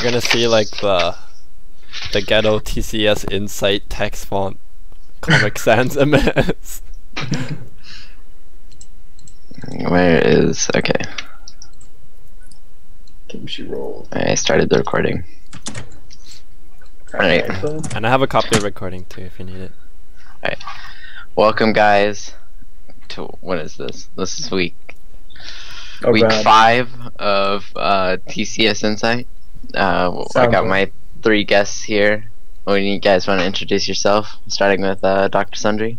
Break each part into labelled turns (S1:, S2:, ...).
S1: gonna see like the ghetto TCS Insight text font Comic Sans MS.
S2: Where is okay?
S3: Kimchi roll.
S2: I started the recording. Alright.
S1: And I have a copy of recording too if you need it.
S2: Alright. Welcome guys to what is this? This is week 5 of TCS Insight. I got my 3 guests here. When you guys want to introduce yourself, starting with DrSundrie.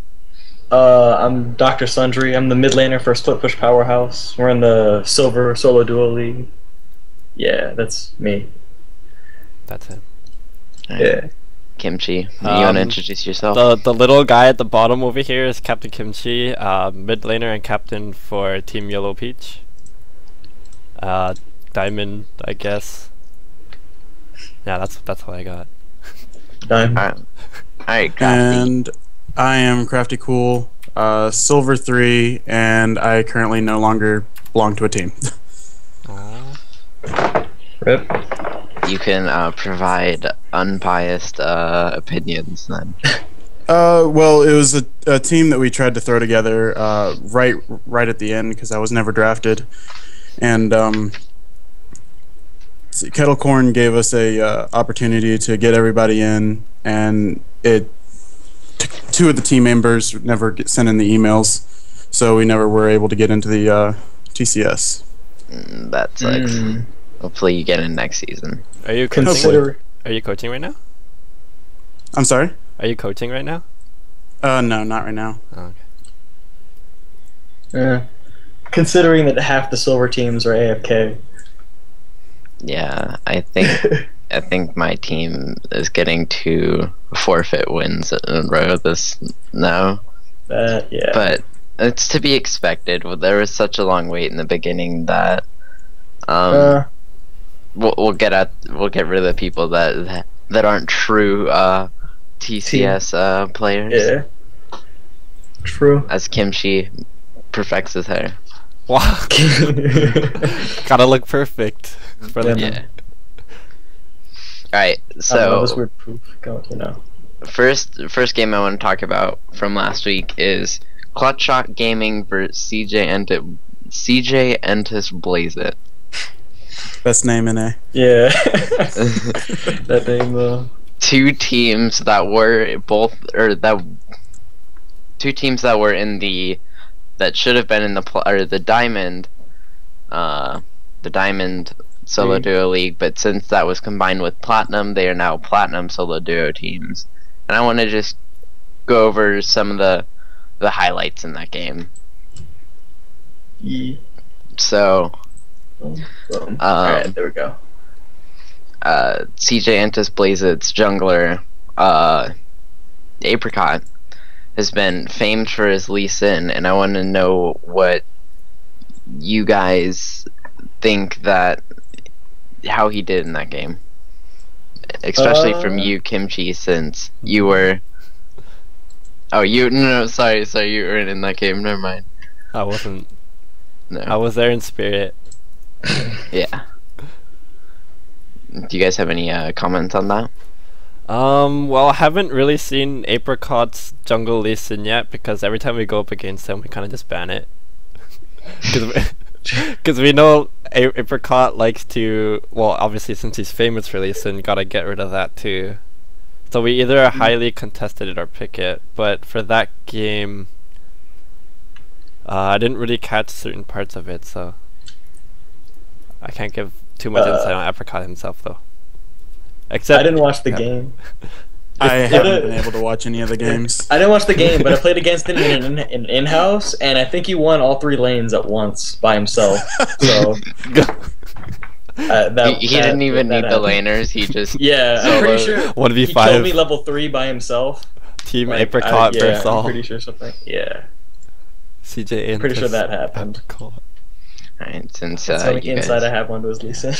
S3: I'm DrSundrie. I'm the mid laner for Split Push Powerhouse. We're in the Silver Solo Duo League. Yeah, that's me.
S1: That's it.
S2: Right.
S3: Yeah.
S2: Kimchi, you want to introduce yourself?
S1: The little guy at the bottom over here is CaptainKimchi, mid laner and captain for Team Yellow Peach. Diamond, I guess. Yeah, that's what I got.
S3: Diamond.
S2: Alright, Crafty.
S4: And I am Craftcool, Silver 3, and I currently no longer belong to a team.
S3: Rip.
S2: You can provide unbiased opinions then.
S4: Well, it was a team that we tried to throw together right at the end because I was never drafted, and Kettle Corn gave us a opportunity to get everybody in, and two of the team members never sent in the emails, so we never were able to get into the TCS.
S2: That sucks. Hopefully you get in next season.
S1: Are you coaching? Are you coaching right now?
S4: I'm sorry?
S1: Are you coaching right now?
S4: No, not right now.
S1: Oh, okay.
S3: Considering that half the silver teams are AFK.
S2: Yeah, I think my team is getting 2 forfeit wins in a row this now.
S3: Yeah.
S2: But it's to be expected. There was such a long wait in the beginning that we'll get rid of the people that aren't true TCS players.
S3: Yeah. True.
S2: As Kimchi perfects his hair.
S1: Wow. Gotta look perfect for them.
S2: Yeah. Alright, so
S3: this weird proof. Go, you know.
S2: First game I want to talk about from last week is Clutch Shot Gaming versus CJ Entis Blaze It.
S4: Best name in A.
S3: Yeah. That name though.
S2: Two teams that were that should have been in the Diamond Solo Duo League, but since that was combined with Platinum, they are now Platinum Solo Duo teams. And I want to just go over some of the highlights in that game.
S3: Yeah.
S2: So,
S3: alright, there we go.
S2: CJ Entis Blaze It's jungler, Apricot, has been famed for his Lee Sin, and I want to know what you guys think how he did in that game, especially from you, Kimchi, since you were. Oh, sorry, you weren't in that game. Never mind.
S1: I wasn't.
S2: No.
S1: I was there in spirit.
S2: Yeah. Do you guys have any comments on that?
S1: Well, I haven't really seen Apricot's jungle Lee Sin yet because every time we go up against him, we kind of just ban it. Because we know Apricot likes to. Well, obviously, since he's famous for Lee Sin, gotta get rid of that too. So we either highly contested it or pick it. But for that game, I didn't really catch certain parts of it, so I can't give too much insight on Apricot himself, though. Except
S3: I didn't watch the game.
S4: I haven't been able to watch any of the games.
S3: I didn't watch the game, but I played against him in in-house, and I think he won all 3 lanes at once by himself. So
S2: he didn't even need the laners. He just
S3: I'm pretty sure
S1: 1v5.
S3: He killed me level 3 by himself.
S1: Team Apricot versus all.
S3: I'm pretty sure something. Yeah.
S1: CJ Entis.
S3: Pretty sure that happened.
S2: Alright, since
S3: That's how
S2: you
S3: inside
S2: guys,
S3: I have one to his Lisa.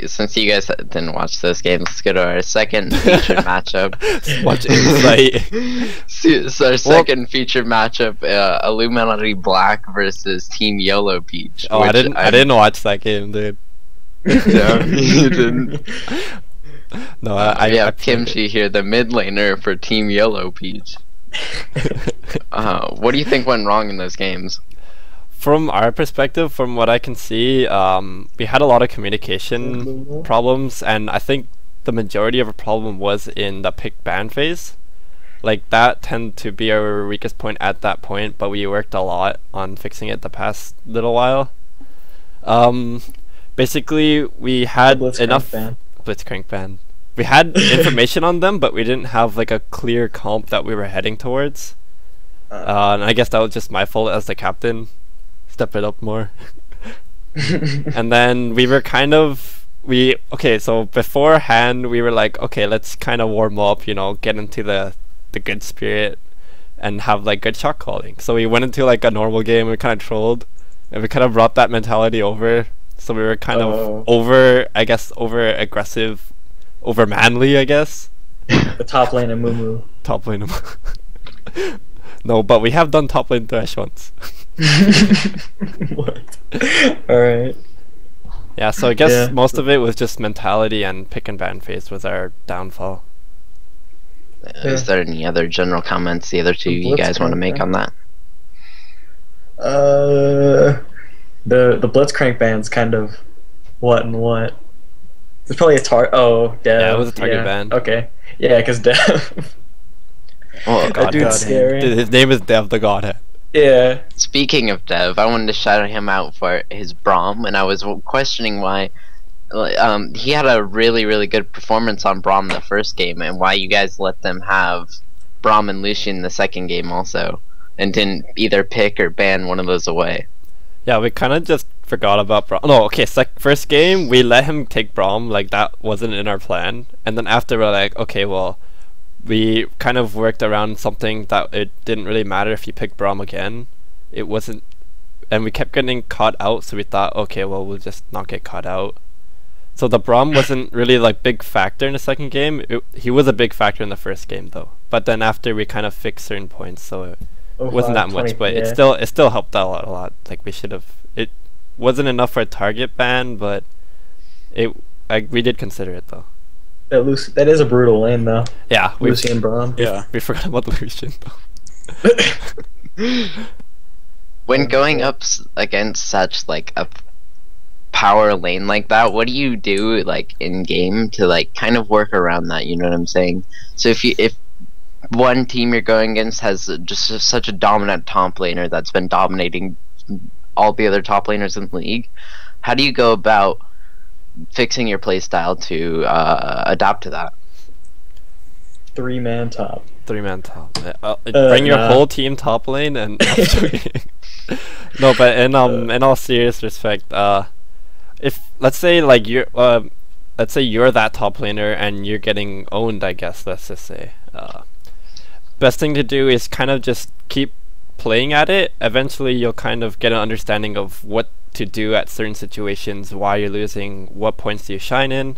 S2: since you guys didn't watch this game, let's go to our second featured matchup.
S1: Watch Insight.
S2: So our second featured matchup, Illuminati Black versus Team Yellow Peach.
S1: Oh, I didn't watch that game, dude.
S2: No, you didn't.
S1: No,
S2: We have
S1: I played
S2: Kimchi here, the mid laner for Team Yellow Peach. What do you think went wrong in those games?
S1: From our perspective, from what I can see, we had a lot of communication problems, and I think the majority of a problem was in the pick ban phase. Like, that tended to be our weakest point at that point, but we worked a lot on fixing it the past little while. Basically, we had enough Blitzcrank ban. We had information on them, but we didn't have like a clear comp that we were heading towards. And I guess that was just my fault as the captain. Step it up more. And then we were kind of so beforehand we were like, okay, let's kind of warm up, you know, get into the good spirit and have like good shot calling. So we went into like a normal game, we kind of trolled, and we kind of brought that mentality over. So we were kind of over aggressive, over manly, I guess.
S3: The top lane and Mumu.
S1: Top lane. No, but we have done top lane thresh once.
S3: What? Alright.
S1: Yeah, so I guess most of it was just mentality, and pick and ban phase was our downfall.
S2: Is there any other general comments the other two you guys want to make on that?
S3: The Blitzcrank ban's kind of what and what. It's probably a Dev.
S1: Yeah, it was a target ban.
S3: Okay. Yeah, because Dev.
S2: Well,
S3: that dude's scary.
S1: Dude, his name is Dev the Godhead.
S3: Yeah.
S2: Speaking of Dev, I wanted to shout him out for his Braum, and I was questioning why he had a really, really good performance on Braum the first game, and why you guys let them have Braum and Lucian the second game also, and didn't either pick or ban one of those away.
S1: Yeah, we kind of just forgot about Braum. No, okay, first game, we let him take Braum, like that wasn't in our plan, and then after we're like, okay, well, we kind of worked around something that it didn't really matter if you picked Braum again. It wasn't, and we kept getting caught out, so we thought, okay, well, we'll just not get caught out. So the Braum wasn't really like big factor in the second game. He was a big factor in the first game though. But then after we kind of fixed certain points, so it wasn't that much. But it still helped out a lot. Like we should have. It wasn't enough for a target ban, but we did consider it though.
S3: That is a brutal lane though.
S1: Yeah,
S3: Lucian Braum.
S4: Yeah,
S1: we forgot about Lucian though.
S2: When going up against such like a power lane like that, what do you do like in game to like kind of work around that? You know what I'm saying? So if one team you're going against has just such a dominant top laner that's been dominating all the other top laners in the league, how do you go about fixing your playstyle to adapt to that?
S3: 3-man top.
S1: 3-man top. Bring your whole team top lane and no, but in all serious respect, if let's say like you're that top laner and you're getting owned, I guess let's just say, best thing to do is kind of just keep playing at it. Eventually you'll kind of get an understanding of what to do at certain situations, why you're losing, what points do you shine in,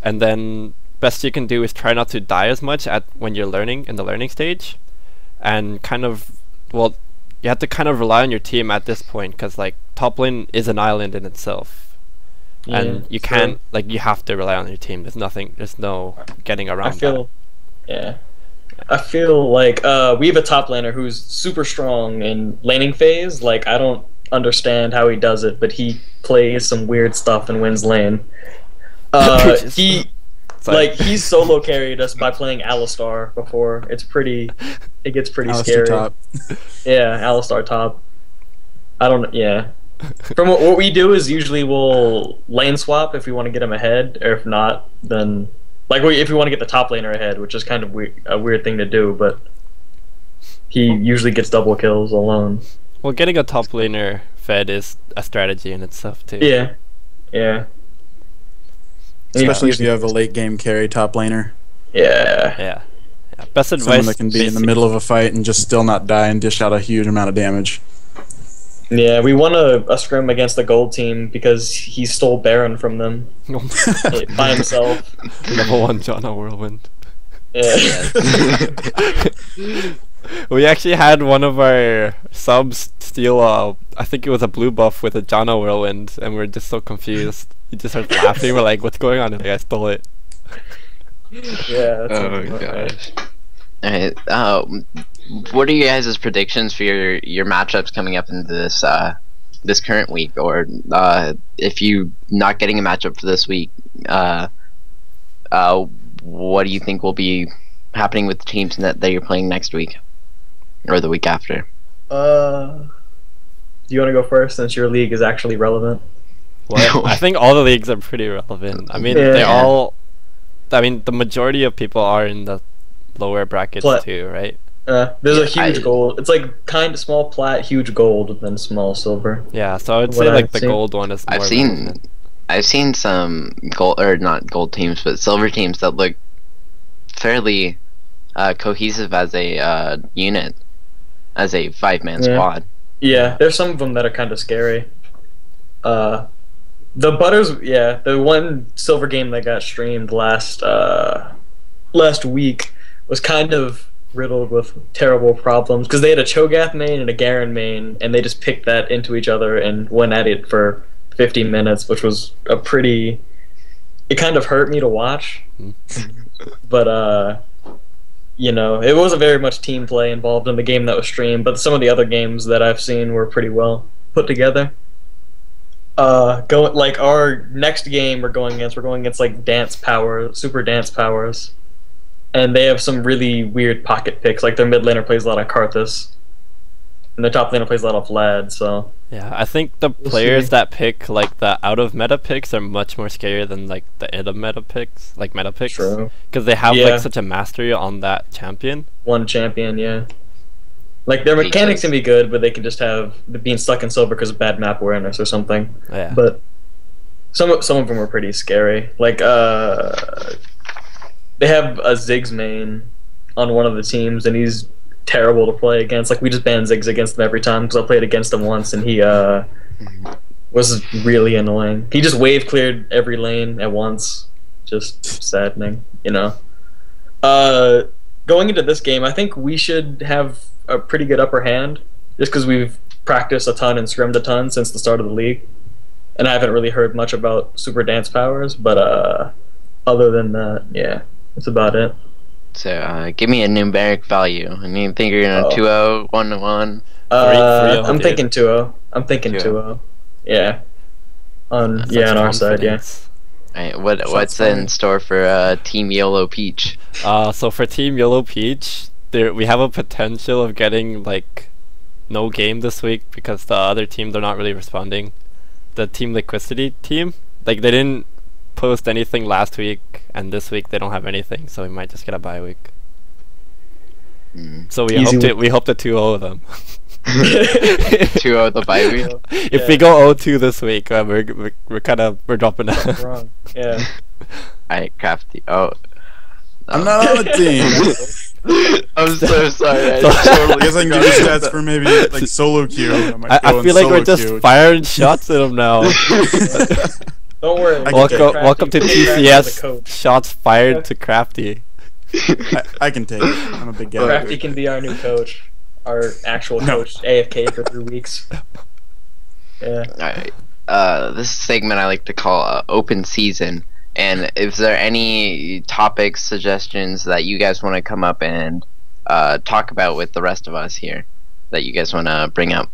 S1: and then best you can do is try not to die as much when you're learning in the learning stage, and kind of, well, you have to kind of rely on your team at this point, because like top lane is an island in itself, and you can't, like, you have to rely on your team. There's no getting around that.
S3: Yeah, I feel like we have a top laner who's super strong in laning phase. Like, I don't understand how he does it, but he plays some weird stuff and wins lane. He's solo carried us by playing Alistar before. It gets pretty
S4: Alistar
S3: scary.
S4: Top.
S3: Yeah, Alistar top. From what we do is usually we'll lane swap if we want to get him ahead, or if not, then like if we want to get the top laner ahead, which is kind of a weird thing to do, but he usually gets double kills alone.
S1: Well, getting a top laner fed is a strategy in itself too.
S3: Yeah.
S4: Especially if you have a late game carry top laner.
S1: Yeah. Best advice.
S4: Someone that can be in the middle of a fight and just still not die and dish out a huge amount of damage.
S3: Yeah, we won a scrim against the gold team because he stole Baron from them by himself.
S1: Level 1 Jana Whirlwind.
S3: Yeah.
S1: We actually had one of our subs steal I think it was a blue buff with a Jana Whirlwind, and we're just so confused. He just starts laughing. We're like, "What's going on?" And like, I stole it.
S3: Yeah. That's
S2: Oh gosh. Alright. What are you guys' predictions for your matchups coming up into this this current week, or if you not getting a matchup for this week, what do you think will be happening with the teams that you're playing next week or the week after?
S3: Do you want to go first since your league is actually relevant?
S1: Well, I think all the leagues are pretty relevant. I mean,
S3: Yeah.
S1: they all. I mean, the majority of people are in the lower brackets too, right?
S3: There's a huge gold. It's like kind of small plat, huge gold, then small silver.
S1: Yeah, so I would
S3: What
S1: say like
S3: I've
S1: the
S3: seen.
S1: gold one is more relevant.
S2: I've seen some gold, or not gold teams, but silver teams that look fairly cohesive as a unit, as a 5-man squad.
S3: Yeah, there's some of them that are kind of scary. The Butters, yeah, the one silver game that got streamed last week was kind of riddled with terrible problems because they had a Cho'Gath main and a Garen main, and they just picked that into each other and went at it for 50 minutes, which was a pretty. It kind of hurt me to watch, but you know, it wasn't very much team play involved in the game that was streamed. But some of the other games that I've seen were pretty well put together. Like our next game we're going against like super dance powers, and they have some really weird pocket picks. Like their mid laner plays a lot of Karthus, and their top laner plays a lot of Vlad. So
S1: yeah, I think the players that pick like the out of meta picks are much more scarier than like the in of meta picks,
S3: True.
S1: because they have like such a mastery on that champion.
S3: One champion, yeah. Like their mechanics can be good, but they can just have being stuck in silver because of bad map awareness or something.
S1: Yeah.
S3: But some of them were pretty scary. Like they have a Ziggs main on one of the teams, and he's terrible to play against. Like we just banned Ziggs against him every time because I played against him once, and he was really annoying. He just wave cleared every lane at once. Just saddening, you know. Going into this game, I think we should have a pretty good upper hand, just because we've practiced a ton and scrimmed a ton since the start of the league, and I haven't really heard much about super dance powers. But other than that, yeah, that's about it.
S2: So give me a numeric value. I mean, think you're gonna 2-0, 1-1.
S3: I'm thinking 2-0. I'm thinking 2-0. Yeah. On our side, yeah.
S2: Right, what's in store for Team Yellow Peach?
S1: So for Team Yellow Peach, we have a potential of getting like no game this week because the other team, they're not really responding. The Team Liquidity team, like they didn't post anything last week, and this week they don't have anything, so we might just get a bye week. So we hope to 2-0 them.
S2: 2-0 the bye week.
S1: If we go 0-2 this week, we're dropping out.
S3: Wrong. Yeah.
S2: Alright, Crafty. Oh,
S4: I'm not on the team.
S2: I'm so sorry. I
S4: guess I can give you stats for maybe like solo queue.
S1: I feel like we're just firing shots at him now.
S3: Don't worry.
S1: Welcome to TCS Shots Fired to Crafty.
S4: I can take it. I'm a big guy.
S3: Crafty can be our new coach. Our actual coach, AFK for 3 weeks. Yeah.
S2: Alright. This segment I like to call Open Season. And if there are any topics, suggestions that you guys want to come up and talk about with the rest of us here that you guys want to bring up.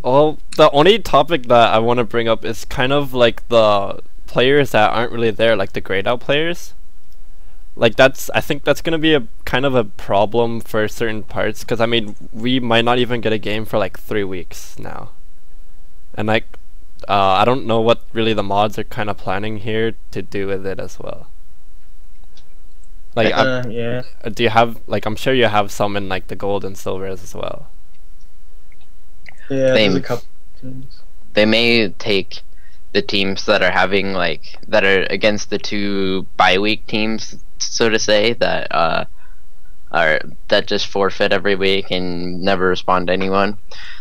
S1: Well, the only topic that I want to bring up is kind of like the players that aren't really there, like the grayed out players. Like I think that's gonna be a kind of a problem for certain parts, because I mean we might not even get a game for like 3 weeks now, and like I don't know what really the mods are kind of planning here to do with it as well. Like
S3: yeah.
S1: Do you have like, I'm sure you have some in like the gold and silver as well.
S3: Yeah, there's a couple teams.
S2: They may take the teams that are having like that are against the 2 bye week teams, so to say, that that just forfeit every week and never respond to anyone.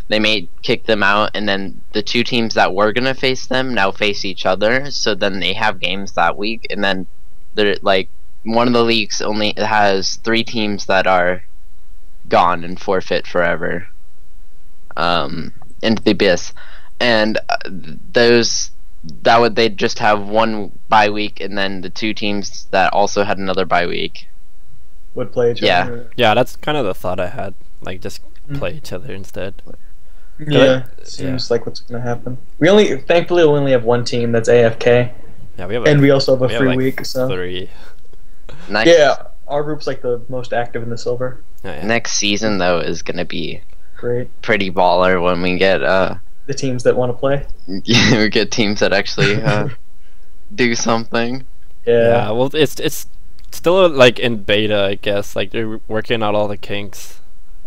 S2: They may kick them out, and then the 2 teams that were gonna face them now face each other. So then they have games that week, and then they're like one of the leagues only has 3 teams that are gone and forfeit forever into the abyss. And they'd just have one bye week, and then the two teams that also had another bye week
S3: would play each other.
S1: Yeah, that's kind of the thought I had. Like, just play each other instead.
S3: Yeah, seems like what's gonna happen. Thankfully, we only have one team that's AFK.
S1: Yeah, we have.
S3: And we also have a free
S1: like
S3: week. So
S1: 3.
S2: Nice.
S3: Yeah, our group's like the most active in the silver.
S1: Yeah.
S2: Next season though is gonna be
S3: Great.
S2: pretty baller when we get
S3: The teams that want to play.
S2: we get teams that actually do something.
S3: Yeah.
S1: Well, it's still like in beta, I guess. Like, they're working out all the kinks.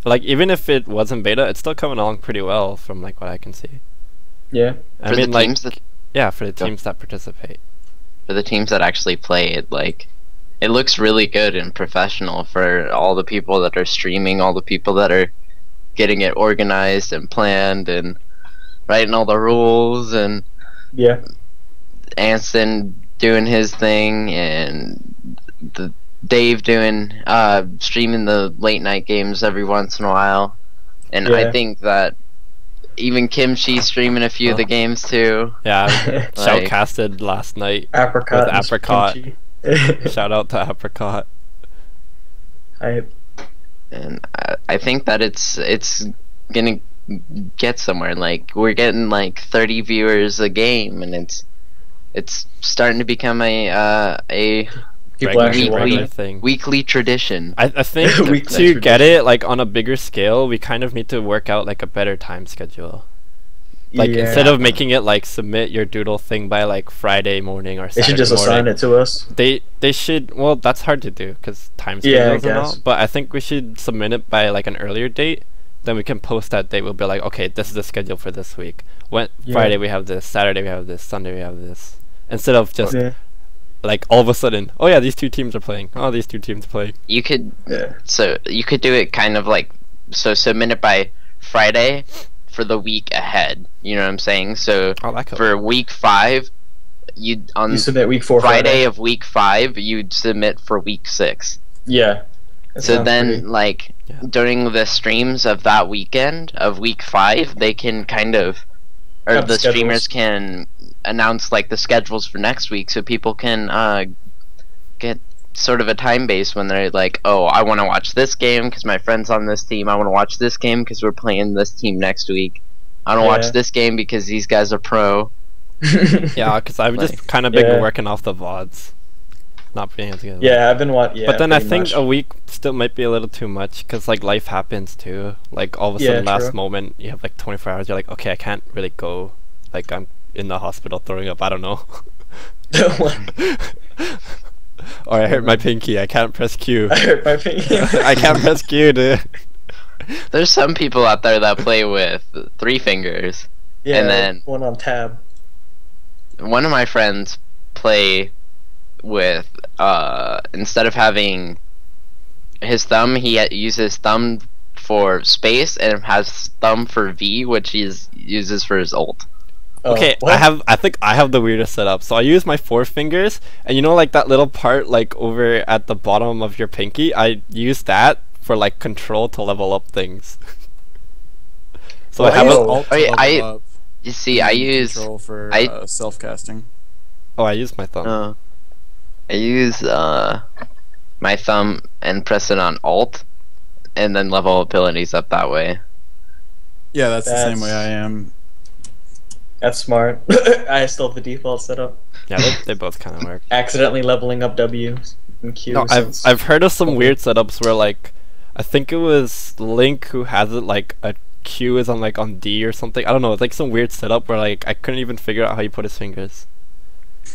S1: Like, even if it wasn't beta, it's still coming along pretty well from like what I can see.
S3: Yeah.
S1: I
S2: For
S1: mean,
S2: the
S1: like,
S2: teams that
S1: for the teams that participate.
S2: for the teams that actually play it, like, it looks really good and professional for all the people that are streaming, all the people that are getting it organized and planned and writing all the rules, and
S3: Yeah.
S2: Anson doing his thing, and Dave doing streaming the late night games every once in a while. And I
S3: Yeah.
S2: think that even Kimchi streaming a few of the games too.
S1: Yeah,
S2: Like-
S1: shoutcasted last night.
S3: Apricot.
S1: With
S3: and
S1: Apricot.
S3: kimchi.
S1: Shout out to Apricot.
S2: And I think that it's gonna get somewhere. Like, we're getting like 30 viewers a game, and it's starting to become a
S3: People actually
S2: Regular
S3: want
S1: regular
S3: it.
S1: thing.
S2: weekly tradition.
S1: I think
S3: Weekly
S1: to get it like on a bigger scale, we kind of need to work out like a better time schedule. Like,
S3: Yeah.
S1: instead of making it like submit your doodle thing by like Friday morning or
S3: They
S1: Saturday
S3: should just assign
S1: morning.
S3: it to us.
S1: They should. Well, that's hard to do because time
S3: Yeah, I
S1: schedules and all.
S3: guess.
S1: But I think we should submit it by like an earlier date. Then we can post that date. We'll be like, okay, this is the schedule for this week.
S3: Yeah.
S1: Friday we have this, Saturday we have this, Sunday we have this. Instead of just
S3: Yeah.
S1: like all of a sudden, oh yeah, these two teams are playing. Oh, these two teams are playing.
S2: You could
S3: Yeah.
S2: you could do it kind of like, so submit it by Friday for the week ahead. You know what I'm saying? So
S1: Oh, that could
S2: for week 5, you
S3: submit week 4
S2: Friday of week 5, you'd submit for week 6.
S3: Yeah. That
S2: So
S3: sounds
S2: then,
S3: pretty-
S2: like,
S1: Yeah.
S2: during the streams of that weekend of week 5, they can kind of, or
S3: Have
S2: the streamers
S3: schedules.
S2: can announce like the schedules for next week, so people can get sort of a time base when they're like, oh, I want to watch this game because my friend's on this team. I want to watch this game because we're playing this team next week. I want to
S3: Yeah.
S2: watch this game because these guys are pro.
S1: Yeah, because I've
S2: Like,
S1: just kind of been
S3: yeah.
S1: working off the VODs, not being able to get.
S3: Yeah, I've been watching. Yeah,
S1: But then I
S3: pretty
S1: think
S3: much.
S1: a week still might be a little too much because like life happens too. Like all of a
S3: Yeah,
S1: sudden, last
S3: true.
S1: moment you have like 24 hours. You're like, okay, I can't really go. Like, I'm in the hospital throwing up. I don't know. Or I hurt my pinky. I can't press Q.
S3: I hurt my finger.
S1: I can't press Q, dude.
S2: There's some people out there that play with 3 fingers.
S3: Yeah,
S2: And then-
S3: one on tab.
S2: One of my friends play with instead of having his thumb, he uses thumb for space and has thumb for V, which he uses for his ult.
S3: Oh,
S1: Okay,
S3: what?
S1: I think I have the weirdest setup. So I use my 4 fingers, and you know, like that little part like over at the bottom of your pinky, I use that for like control to level up things. So I have
S3: Oh.
S1: a
S2: You see, I use
S4: control for
S2: I-
S4: self casting.
S1: oh, I use my thumb.
S2: I use my thumb and press it on Alt, and then level abilities up that way.
S4: Yeah, that's the same way
S3: That's-
S4: I am.
S3: That's smart. I still have the default setup.
S1: Yeah, they both kind of work.
S3: Accidentally leveling up W and Q.
S1: No,
S3: since-
S1: I've heard of some weird setups where like I think it was Link who has it like a Q is on like on D or something. I don't know. It's like some weird setup where like I couldn't even figure out how you put his fingers.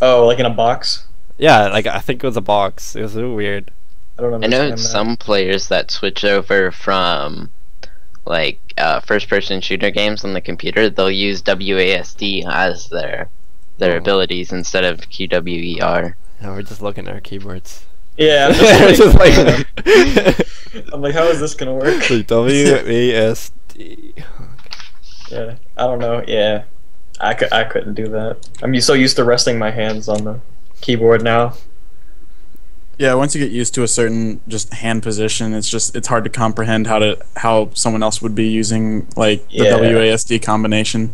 S3: Oh, like in a box.
S1: Yeah, like I think it was a box. It was so weird.
S3: I don't
S2: I
S3: understand
S2: know
S3: that.
S2: some players that switch over from like first-person shooter games on the computer. They'll use WASD as their
S1: Oh.
S2: abilities instead of QWER.
S1: Yeah, we're just looking at our keyboards.
S3: Yeah, I'm
S1: It's
S3: just
S1: just
S3: like, I'm like, how is this gonna work?
S1: like WASD.
S3: Yeah, I don't know. Yeah, I couldn't do that. I'm so used to resting my hands on the keyboard now.
S4: Yeah, once you get used to a certain just hand position, it's hard to comprehend how someone else would be using like the WASD combination.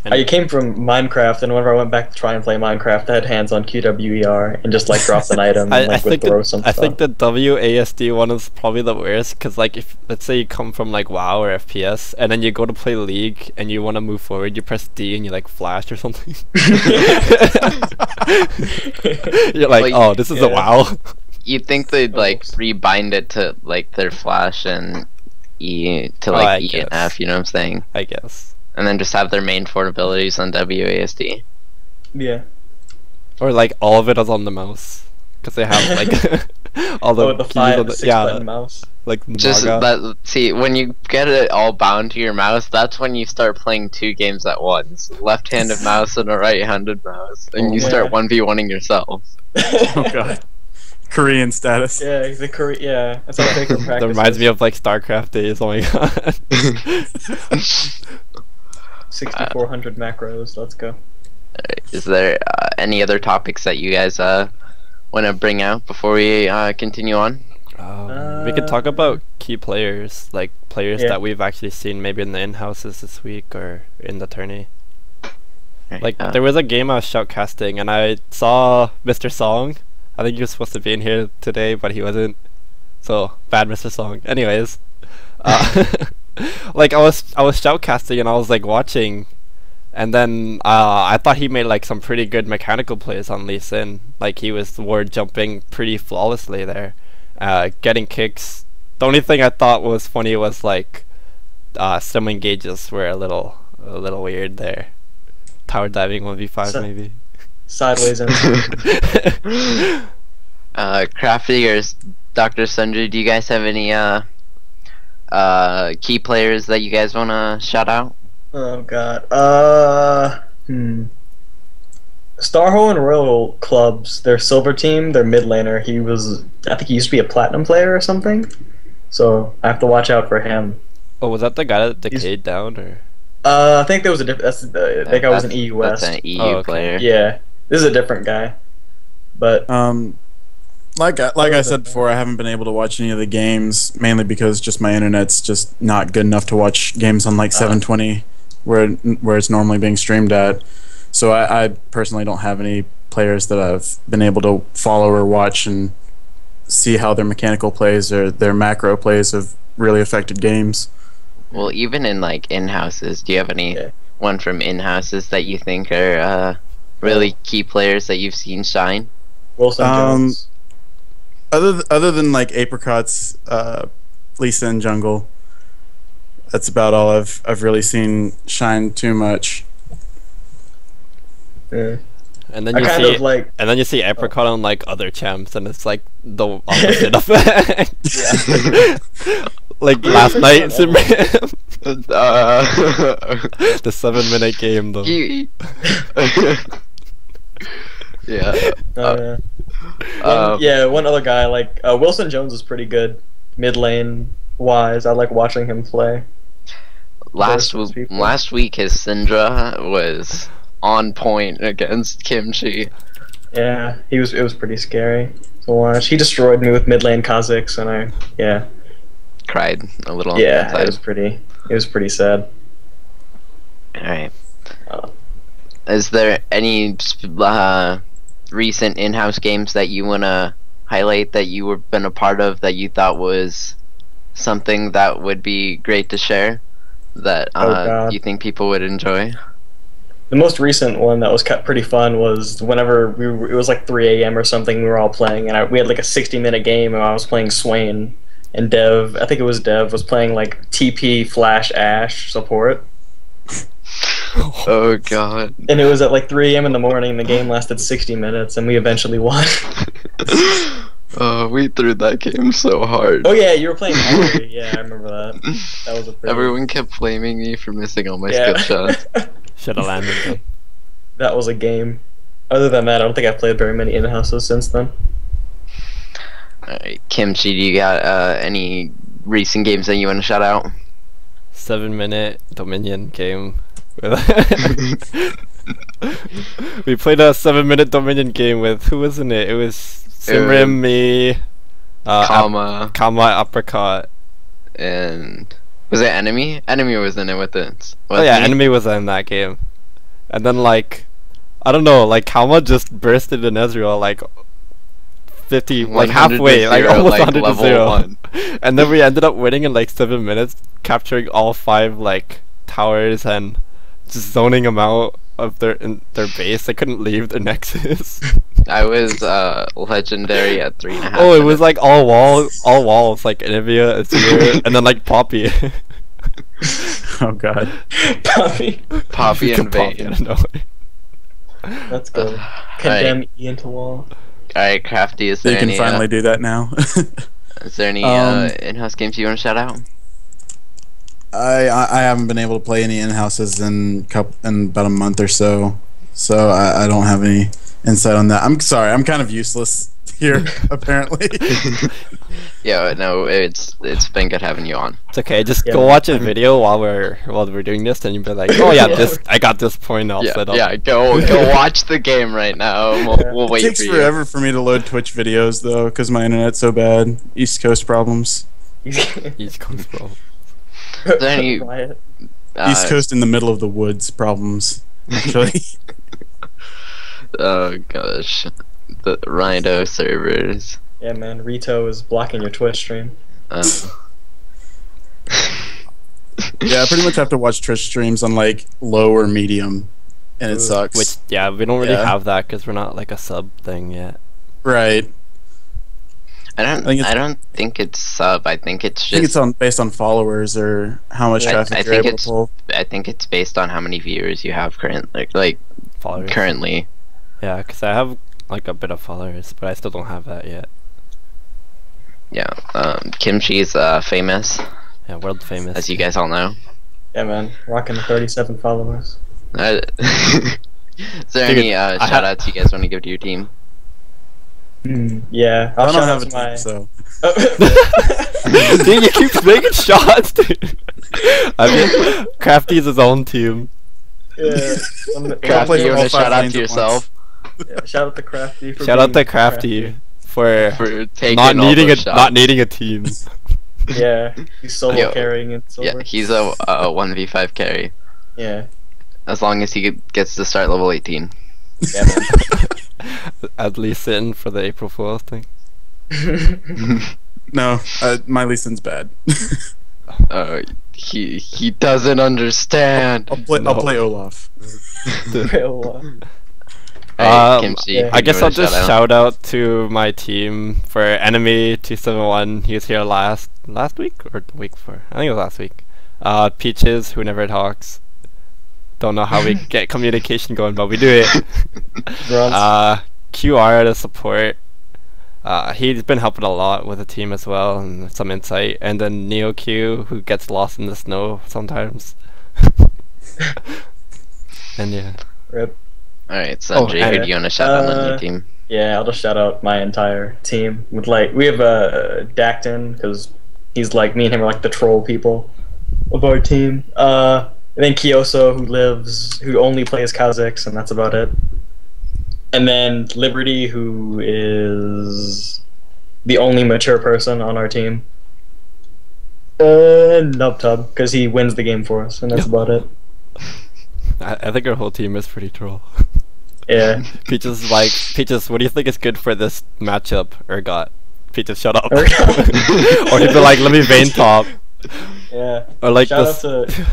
S3: I came from Minecraft, and whenever I went back to try and play Minecraft, I had hands on QWER and just like dropped an item and like would throw some stuff.
S1: I think the WASD one is probably the worst, because like if let's say you come from like WoW or FPS and then you go to play League and you want to move forward, you press D and you like flash or something. You're like, oh, this is a WoW.
S2: You'd think they'd like rebind it to like their flash and E to like E and F, you know what I'm saying?
S1: I guess.
S2: And then just have their main 4 abilities on WASD.
S3: Yeah.
S1: Or like all of it is on the mouse, because they have like all the keys on the
S3: 6-button mouse.
S1: Like
S2: just that. See, when you get it all bound to your mouse, that's when you start playing 2 games at once: left-handed mouse and a right-handed mouse, and you start 1v1ing yourself.
S4: Oh god. Korean status.
S3: Yeah, that's how Faker practices.
S1: That reminds me of like StarCraft days. Oh my god.
S3: 6400 macros. Let's go.
S2: Is there any other topics that you guys want to bring out before we continue on?
S1: We could talk about key players, like players that we've actually seen maybe in the in-houses this week or in the tourney. Like there was a game I was shoutcasting and I saw Mr. Song. I think he was supposed to be in here today, but he wasn't. So bad, Mr. Song. Anyways, like I was shoutcasting and I was like watching, and then I thought he made like some pretty good mechanical plays on Lee Sin. Like he was ward jumping pretty flawlessly there, getting kicks. The only thing I thought was funny was like some engages were a little weird there. Tower diving 1v5 maybe.
S3: Sideways and
S2: Crafty or DrSundrie, do you guys have any key players that you guys want to shout out?
S3: Oh god. Starho and Royal Clubs, their silver team, their mid laner, I think he used to be a platinum player or something. So I have to watch out for him.
S1: Oh, was that the guy that decayed down or?
S3: I think there was a different. That guy was an EU West.
S2: That's an EU player.
S3: Yeah, this is a different guy. But
S4: like I said before, I haven't been able to watch any of the games, mainly because just my internet's just not good enough to watch games on like 720, where it's normally being streamed at. So I personally don't have any players that I've been able to follow or watch and see how their mechanical plays or their macro plays have really affected games.
S2: Well, even in like in-houses, do you have any one from in-houses that you think are really key players that you've seen shine?
S3: Wilson Jones.
S4: Other than like Apricot's Lisa in Jungle, that's about all I've really seen shine too much.
S3: Yeah.
S1: And then you see Apricot on like other champs, and it's like the opposite effect. Like last night, the 7-minute game though.
S3: One other guy like Wilson Jones is pretty good mid lane wise. I like watching him play.
S2: Last week his Syndra was on point against Kimchi.
S3: Yeah, it was pretty scary to watch. He destroyed me with mid lane Kha'Zix, and I
S2: cried a little.
S3: Yeah, it was pretty sad.
S2: All right. Is there any recent in-house games that you wanna highlight that you were been a part of that you thought was something that would be great to share that you think people would enjoy?
S3: The most recent one that was pretty fun was whenever it was like 3 a.m. or something. We were all playing, and we had like a 60-minute game, and I was playing Swain, and Dev, I think it was Dev, was playing like TP Flash Ash support.
S2: Oh god! And
S3: it was at like 3 a.m. in the morning. The game lasted 60 minutes, and we eventually won.
S2: We threw that game so hard.
S3: Oh yeah, you were playing Harry. Yeah, I remember that. That was a pretty...
S2: Everyone kept blaming me for missing all my skill shots.
S1: Should have landed though.
S3: That was a game. Other than that, I don't think I've played very many in-houses since then.
S2: Alright, Kimchi, do you got any recent games that you want to shout out?
S1: 7-minute Dominion game. We played a 7-minute Dominion game with, who was in it? It was Simrim, me,
S2: Kama,
S1: Kama uppercut.
S2: and was it Enemy? Enemy was in it with it.
S1: Oh yeah, Enemy was in that game. And then like, I don't know, like Kama just bursted in Ezreal like 50, like halfway, like almost 100 to 0. And then we ended up winning in like 7 minutes, capturing all 5 like towers and just zoning them out of their base. They couldn't leave their nexus.
S2: I was legendary at 3.5.
S1: Oh, it was like all walls, like Anivia, Azir, and then like Poppy.
S4: Oh god.
S2: Poppy and Vayne.
S3: Let's go. Condemn E into wall.
S2: Alright, Crafty, is there
S4: You can
S2: any,
S4: finally do that now.
S2: is there any in-house games you want to shout out?
S4: I haven't been able to play any in-houses in about a month or so, so I don't have any insight on that. I'm sorry, I'm kind of useless here apparently.
S2: Yeah, no, it's been good having you on.
S1: It's okay. Just go watch a video while we're doing this, and you'll be like, oh yeah, I got this point all set up.
S2: Yeah, go watch the game right now. We'll wait for you.
S4: It takes forever for me to load Twitch videos though, because my internet's so bad. East Coast problems.
S1: East Coast problems.
S2: Is there any,
S4: East Coast in the middle of the woods problems, actually.
S2: Oh gosh, the Rhino servers.
S3: Yeah, man, Rito is blocking your Twitch stream.
S4: Yeah, I pretty much have to watch Twitch streams on like low or medium, and it sucks.
S1: Which we don't really have that because we're not like a sub thing yet.
S4: Right.
S2: I don't think it's sub. I think it's just.
S4: I think it's based on followers or how much traffic you're able to pull.
S2: I think it's based on how many viewers you have currently. Like
S1: Followers.
S2: currently.
S1: Yeah, because I have like a bit of followers, but I still don't have that yet.
S2: Yeah, Kimchi's famous.
S1: Yeah, world famous.
S2: As you guys all know.
S3: Yeah, man, rocking 37 followers.
S2: Is there any shout-outs you guys want to give to your team?
S3: Yeah,
S4: I
S3: I'll
S4: don't
S3: shout
S4: have
S3: out
S4: a
S3: to my.
S4: team, so.
S1: Dude, you keep making shots, dude. I mean, Crafty's his own team.
S3: Yeah.
S2: Crafty, you want to shout out to yourself?
S3: Yeah, shout out to Crafty.
S1: Shout out to Crafty for
S2: taking
S1: not needing
S2: a
S1: a team.
S3: Yeah, he's solo carrying in silver.
S2: Yeah, he's a 1v5 carry.
S3: Yeah.
S2: As long as he gets to start level 18.
S3: Yeah, man.
S1: At least in for the April Fool's thing.
S4: No, my Lee Sin's bad.
S2: He doesn't understand.
S4: I'll play Olaf.
S2: Kimchi,
S1: I guess I'll just shout out to my team for Enemy 271. He was here last week or the week before. I think it was last week. Peaches, who never talks. Don't know how we get communication going, but we do it. QR to support. He's been helping a lot with the team as well, and some insight. And then NeoQ, who gets lost in the snow sometimes. And yeah.
S3: Rip.
S2: Alright, Sundrie, who do you want to shout out on your team?
S3: Yeah, I'll just shout out my entire team. With we have Dacton, because he's like, me and him are like the troll people of our team. And then Kyoso, who only plays Kha'Zix, and that's about it. And then Liberty, who is the only mature person on our team. And Nubtub, because he wins the game for us, and that's about it.
S1: I think our whole team is pretty troll.
S3: Yeah.
S1: Peaches is like, Peaches, what do you think is good for this matchup? Urgot. Peaches, shut up. Or he'd be like, let me Vayne top.
S3: Yeah.
S1: Or like
S3: Shout
S1: this.
S3: out to,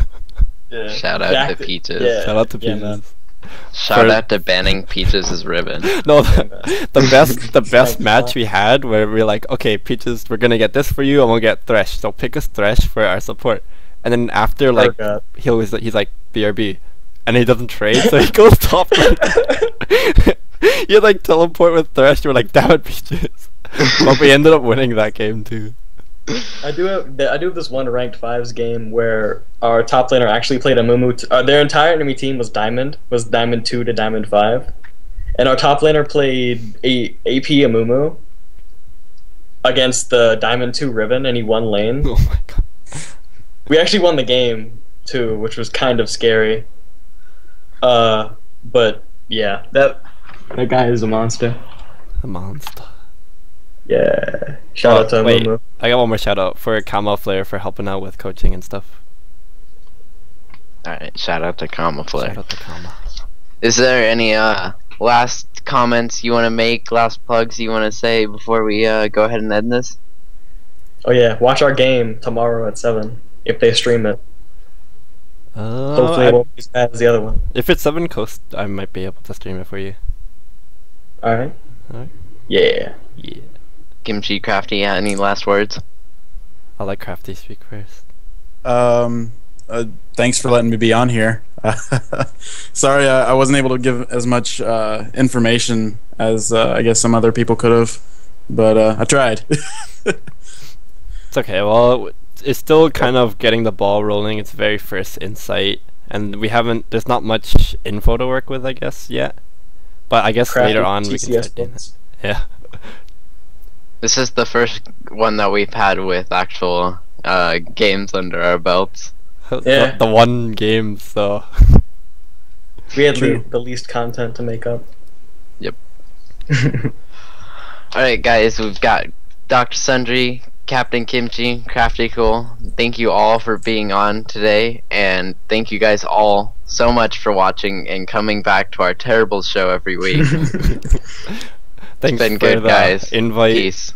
S2: Shout out to Peaches.
S3: Yeah.
S1: Shout out to Peaches.
S2: Shout out to banning Peaches' ribbon.
S1: No, the best match we had where we're like, okay, Peaches, we're gonna get this for you, and we'll get Thresh. So pick us Thresh for our support. And then after, like, he's like BRB, and he doesn't trade, so he goes top lane. You like teleport with Thresh. We're like, damn it, Peaches. But we ended up winning that game too.
S3: I do have this one ranked 5s game where our top laner actually played a Mumu. Their entire enemy team was Diamond 2 to Diamond 5, and our top laner played AP Amumu against the Diamond 2 Riven, and he won lane.
S1: Oh my god!
S3: We actually won the game too, which was kind of scary. But yeah, that guy is a monster.
S1: A monster.
S3: Yeah. Shout out to
S1: wait,
S3: Mumu.
S1: I got one more shout out for Camouflare for helping out with coaching and stuff.
S2: Alright, shout out to Camouflare.
S1: Shout out to Kama.
S2: Is there any last comments you want to make, last plugs you want to say before we go ahead and end this?
S3: Oh yeah, watch our game tomorrow at 7 if they stream it. Hopefully it won't be as bad as the other one.
S1: If it's 7 Coast, I might be able to stream it for you.
S3: Alright.
S1: Alright.
S3: Yeah.
S1: Yeah.
S2: Kimchi, Crafty, any last words?
S1: I'll let Crafty speak first.
S4: Thanks for letting me be on here. Sorry, I wasn't able to give as much information as I guess some other people could have, but I tried.
S1: It's okay. Well, it's still kind of getting the ball rolling. It's very first Insight, and there's not much info to work with, I guess, yet. But I guess
S3: Crafty
S1: later on we can
S3: TCS
S1: start doing it.
S3: points.
S1: Yeah.
S2: This is the first one that we've had with actual games under our belts.
S3: Yeah.
S1: The one game, so.
S3: We had
S4: True.
S3: the least content to make up.
S2: Yep. Alright guys, we've got DrSundrie, CaptainKimchi, Craftcool. Thank you all for being on today, and thank you guys all so much for watching and coming back to our terrible show every week.
S1: Thanks
S2: been
S1: for
S2: good,
S1: the
S2: guys.
S1: invite.
S2: Peace.